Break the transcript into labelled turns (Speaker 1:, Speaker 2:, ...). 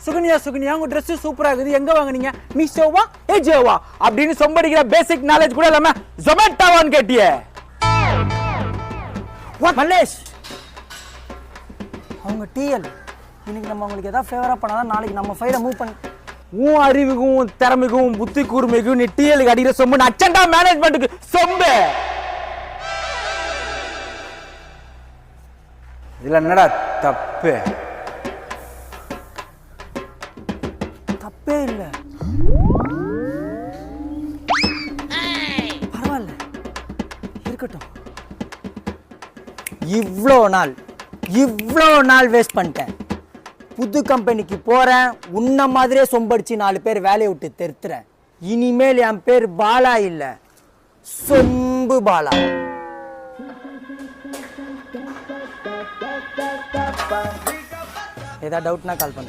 Speaker 1: சுகன்யா உங்க ட்ரெஸ் சூப்பரா இருக்குது, எங்க வாங்குனீங்க? மீஷோவா ஏஜியோவா அப்படின்னு சொம்படிக்கிற பேசிக் நாலேஜ் கூட இல்லாம ஜொமேட்டோவான்னு கேட்டியே.
Speaker 2: மல்லேஷ், அவங்க டிஎல் இன்னைக்கு நம்ம அவங்களுக்கு ஏதாவது ஃபேவரா பண்ணாதான் நாளைக்கு நம்ம ஃபைலை மூவ் பண்ணி
Speaker 1: உன் அறிவுக்கும் திறமைக்கும் புத்தி கூர்மைக்கும் நீ டிஎலுக்கு அடிக்கிற சொம்பு அச்சண்டா மேனேஜ்மெண்ட்டுக்கு சொம்பு. இதுல என்னடா தப்பு?
Speaker 2: தப்பே இல்லை, பரவாயில்ல இருக்கட்டும். இவ்வளோ நாள் வேஸ்ட் பண்ணிட்டேன். புது கம்பெனிக்கு போறேன், உன்ன மாதிரியே சொம்படிச்சு 4 பேர் வேலையை விட்டு தெருத்துறேன். இனிமேல் என் பேர் பாலா இல்ல, சொம்பு பாலா. ஏதாவது டவுட்னா கால் பண்ணு.